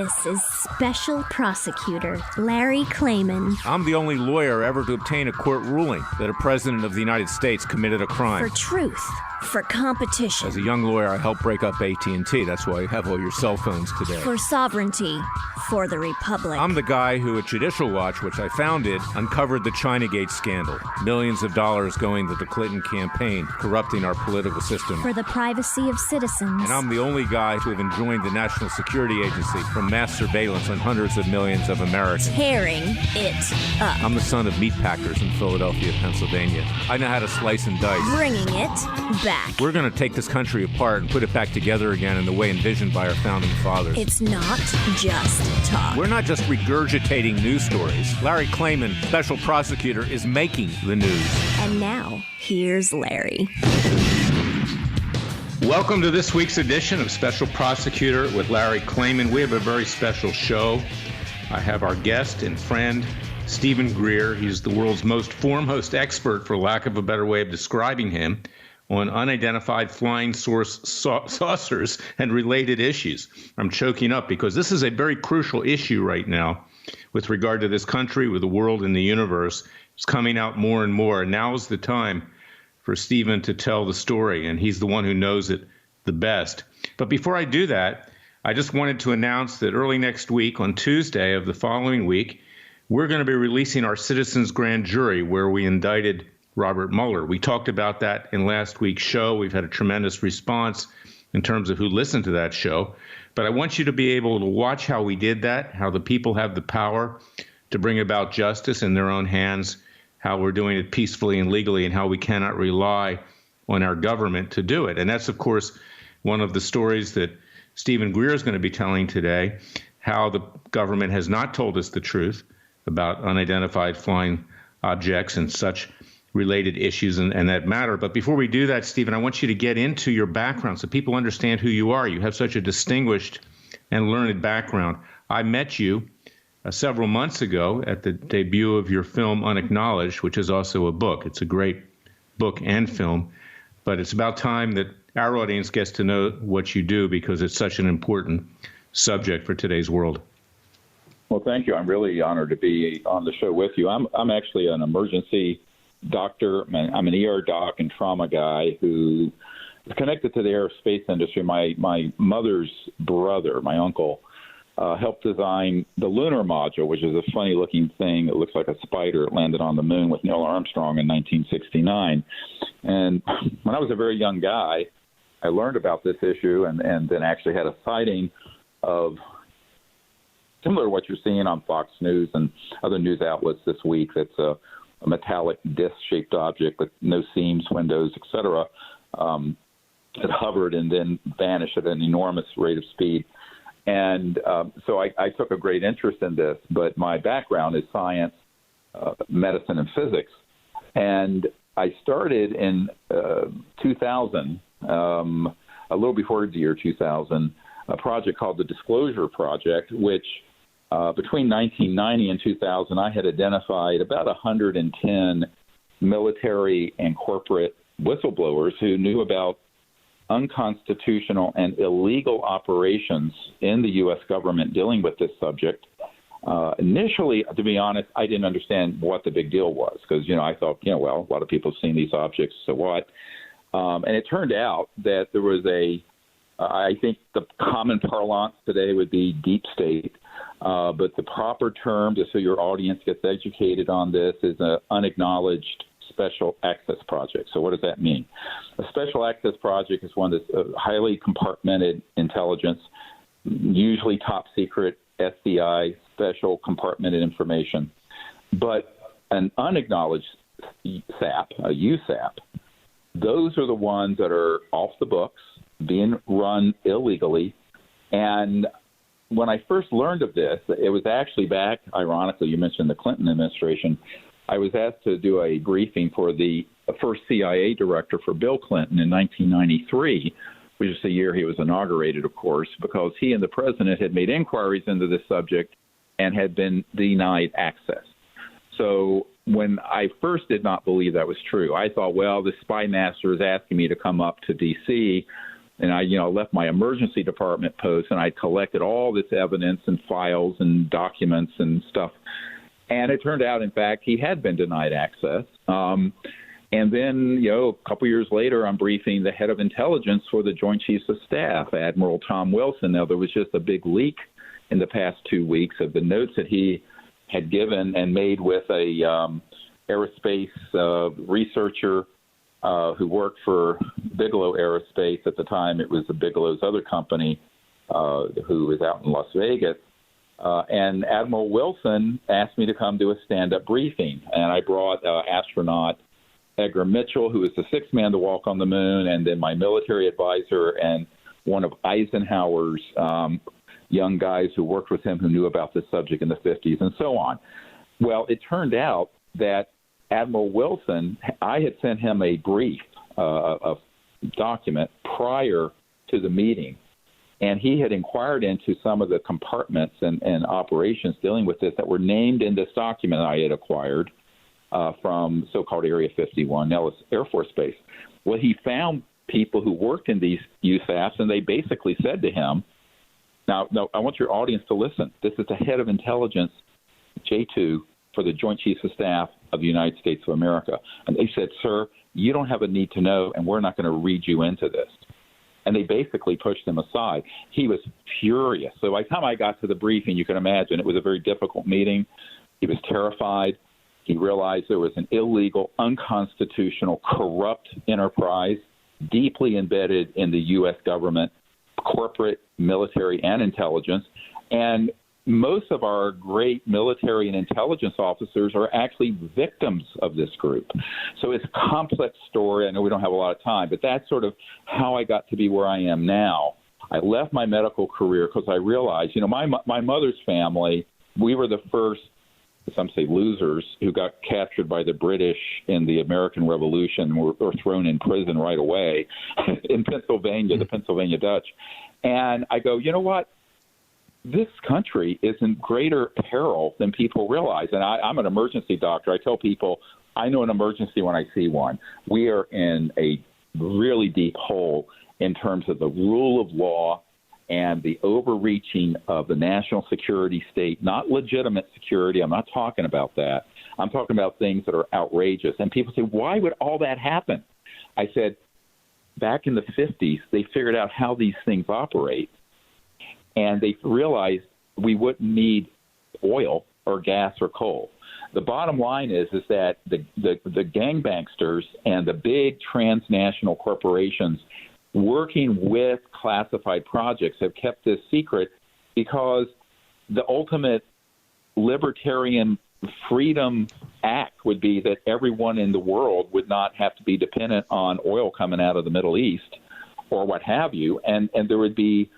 This is Special Prosecutor Larry Klayman. I'm the only lawyer ever to obtain a court ruling that a president of the United States committed a crime. For truth. For competition. As a young lawyer, I helped break up AT&T. That's why you have all your cell phones today. For sovereignty. For the Republic. I'm the guy who, at Judicial Watch, which I founded, uncovered the Chinagate scandal. Millions of dollars going to the Clinton campaign, corrupting our political system. For the privacy of citizens. And I'm the only guy to have enjoined the National Security Agency from mass surveillance on hundreds of millions of Americans. Tearing it up. I'm the son of meat packers in Philadelphia, Pennsylvania. I know how to slice and dice. Bringing it back. We're going to take this country apart and put it back together again in the way envisioned by our founding fathers. It's not just talk. We're not just regurgitating news stories. Larry Klayman, Special Prosecutor, is making the news. And now, here's Larry. Welcome to this week's edition of Special Prosecutor with Larry Klayman. We have a very special show. I have our guest and friend, Steven Greer. He's the world's most foremost expert, for lack of a better way of describing him, on unidentified flying saucers and related issues. I'm choking up because this is a very crucial issue right now with regard to this country, with the world, and the universe. It's coming out more and more. And now is the time for Steven to tell the story, and he's the one who knows it the best. But before I do that, I just wanted to announce that early next week, on Tuesday of the following week, we're going to be releasing our Citizens Grand Jury, where we indicted Robert Mueller. We talked about that in last week's show. We've had a tremendous response in terms of who listened to that show. But I want you to be able to watch how we did that, how the people have the power to bring about justice in their own hands, how we're doing it peacefully and legally, and how we cannot rely on our government to do it. And that's, of course, one of the stories that Steven Greer is going to be telling today, how the government has not told us the truth about unidentified flying objects and such related issues and that matter. But before we do that, Steven, I want you to get into your background so people understand who you are. You have such a distinguished and learned background. I met you several months ago at the debut of your film, Unacknowledged, which is also a book. It's a great book and film, but it's about time that our audience gets to know what you do, because it's such an important subject for today's world. Well, thank you. I'm really honored to be on the show with you. I'm actually an emergency doctor. I'm an ER doc and trauma guy who is connected to the aerospace industry. My mother's brother, my uncle, helped design the lunar module, which is a funny-looking thing. It looks like a spider. It landed on the moon with Neil Armstrong in 1969. And when I was a very young guy, I learned about this issue and then actually had a sighting of similar to what you're seeing on Fox News and other news outlets this week. That's a metallic disc-shaped object with no seams, windows, etc. It hovered and then vanished at an enormous rate of speed. And so I took a great interest in this, but my background is science, medicine, and physics. And I started in 2000, a little before the year 2000, a project called the Disclosure Project, which between 1990 and 2000, I had identified about 110 military and corporate whistleblowers who knew about unconstitutional and illegal operations in the U.S. government dealing with this subject. Initially, to be honest, I didn't understand what the big deal was because, I thought, well, a lot of people have seen these objects, so what? And it turned out that there was I think the common parlance today would be deep state, but the proper term, just so your audience gets educated on this, is an unacknowledged special access project. So what does that mean? A special access project is one that's highly compartmented intelligence, usually top secret, SCI, special compartmented information. But an unacknowledged SAP, a USAP, those are the ones that are off the books, being run illegally. And when I first learned of this, it was actually back, ironically, you mentioned the Clinton administration. I was asked to do a briefing for the first CIA director for Bill Clinton in 1993, which is the year he was inaugurated, of course, because he and the president had made inquiries into this subject and had been denied access. So when I first did not believe that was true, I thought, well, the spy master is asking me to come up to D.C. And I left my emergency department post, and I collected all this evidence and files and documents and stuff. And it turned out, in fact, he had been denied access. And then, a couple years later, I'm briefing the head of intelligence for the Joint Chiefs of Staff, Admiral Tom Wilson. Now, there was just a big leak in the past 2 weeks of the notes that he had given and made with a aerospace researcher who worked for Bigelow Aerospace. At the time, it was Bigelow's other company, who was out in Las Vegas. And Admiral Wilson asked me to come do a stand-up briefing. And I brought astronaut Edgar Mitchell, who was the sixth man to walk on the moon, and then my military advisor and one of Eisenhower's young guys who worked with him who knew about this subject in the 50s and so on. Well, it turned out that Admiral Wilson, I had sent him a brief, a document prior to the meeting, and he had inquired into some of the compartments and operations dealing with this that were named in this document I had acquired from so-called Area 51, Nellis Air Force Base. Well, he found people who worked in these USAFs, and they basically said to him, now, I want your audience to listen. This is the head of intelligence, J2, for the Joint Chiefs of Staff of the United States of America. And they said, sir, you don't have a need to know, and we're not going to read you into this. And they basically pushed him aside. He was furious. So by the time I got to the briefing, you can imagine it was a very difficult meeting. He was terrified. He realized there was an illegal, unconstitutional, corrupt enterprise deeply embedded in the U.S. government, corporate, military, and intelligence. And most of our great military and intelligence officers are actually victims of this group. So it's a complex story. I know we don't have a lot of time, but that's sort of how I got to be where I am now. I left my medical career because I realized, my mother's family, we were the first, some say losers, who got captured by the British in the American Revolution, were thrown in prison right away in Pennsylvania, the Pennsylvania Dutch. And I go, you know what? This country is in greater peril than people realize. And I'm an emergency doctor. I tell people I know an emergency when I see one. We are in a really deep hole in terms of the rule of law and the overreaching of the national security state, not legitimate security. I'm not talking about that. I'm talking about things that are outrageous. And people say, why would all that happen? I said, back in the 50s, they figured out how these things operate. And they realized we wouldn't need oil or gas or coal. The bottom line is that the gangbangsters and the big transnational corporations working with classified projects have kept this secret because the ultimate libertarian freedom act would be that everyone in the world would not have to be dependent on oil coming out of the Middle East or what have you. And there would be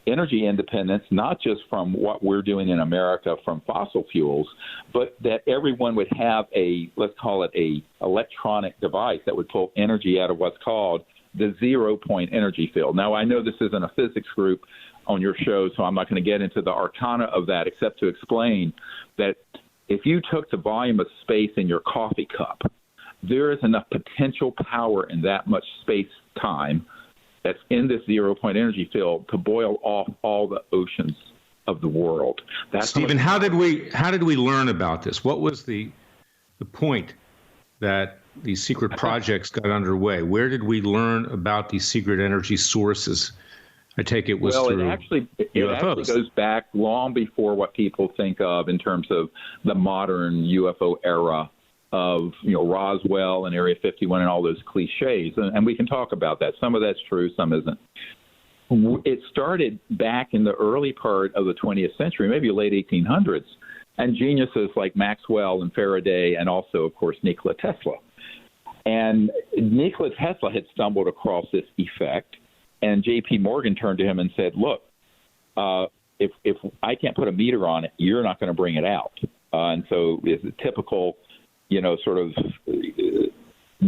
energy independence, not just from what we're doing in America from fossil fuels, but that everyone would have let's call it a electronic device that would pull energy out of what's called the 0-point energy field. Now, I know this isn't a physics group on your show, so I'm not going to get into the arcana of that, except to explain that if you took the volume of space in your coffee cup, there is enough potential power in that much space-time that's in this 0-point energy field to boil off all the oceans of the world. That's Stephen, how did we learn about this? What was the point that these secret projects got underway? Where did we learn about these secret energy sources? I take it was through it actually goes back long before what people think of in terms of the modern UFO era of Roswell and Area 51 and all those cliches, and we can talk about that. Some of that's true, some isn't. It started back in the early part of the 20th century, maybe late 1800s, and geniuses like Maxwell and Faraday and also, of course, Nikola Tesla. And Nikola Tesla had stumbled across this effect, and J.P. Morgan turned to him and said, look, if I can't put a meter on it, you're not going to bring it out. And so it's a typical, sort of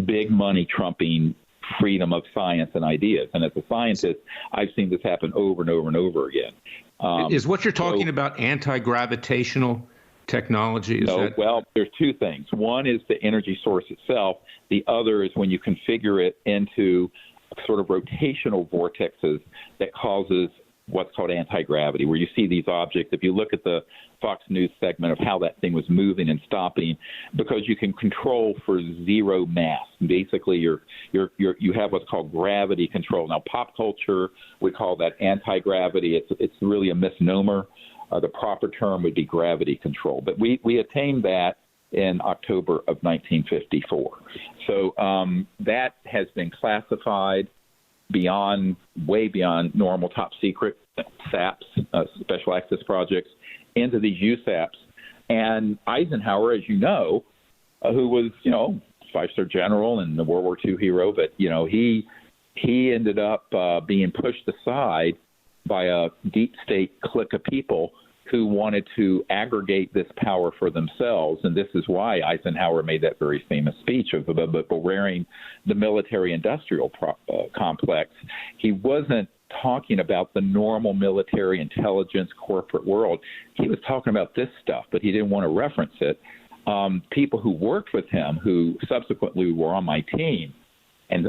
big money trumping freedom of science and ideas. And as a scientist, I've seen this happen over and over and over again. Is what you're talking about anti-gravitational technology? Well, there's two things. One is the energy source itself. The other is when you configure it into sort of rotational vortexes that causes what's called anti-gravity, where you see these objects. If you look at the Fox News segment of how that thing was moving and stopping, because you can control for zero mass. Basically, you have what's called gravity control. Now, pop culture, we call that anti-gravity. It's really a misnomer. The proper term would be gravity control. But we attained that in October of 1954. So that has been classified way beyond normal top secret SAPs, special access projects, into these USAPs. And Eisenhower, as you know, who was, five-star general and the World War II hero, but, he ended up being pushed aside by a deep state clique of people who wanted to aggregate this power for themselves. And this is why Eisenhower made that very famous speech of bewailing the military-industrial complex. He wasn't talking about the normal military intelligence corporate world. He was talking about this stuff, but he didn't want to reference it. People who worked with him, who subsequently were on my team, and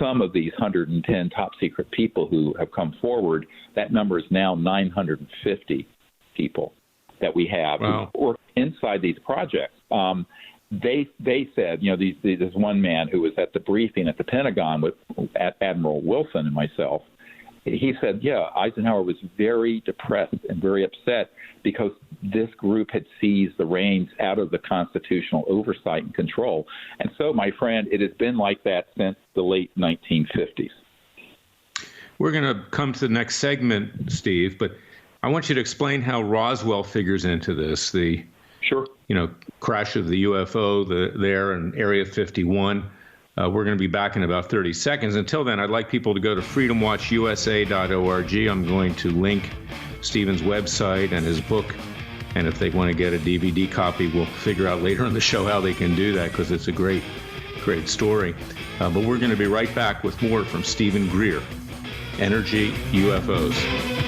some of these 110 top secret people who have come forward, that number is now 950 people that we have who work inside these projects. They said, there's one man who was at the briefing at the Pentagon with Admiral Wilson and myself. He said, Eisenhower was very depressed and very upset because this group had seized the reins out of the constitutional oversight and control. And so, my friend, it has been like that since the late 1950s. We're going to come to the next segment, Steve, but I want you to explain how Roswell figures into this, the crash of the UFO there in Area 51. We're going to be back in about 30 seconds. Until then, I'd like people to go to freedomwatchusa.org. I'm going to link Steven's website and his book. And if they want to get a DVD copy, we'll figure out later in the show how they can do that, because it's a great story. But we're going to be right back with more from Steven Greer, Energy UFOs.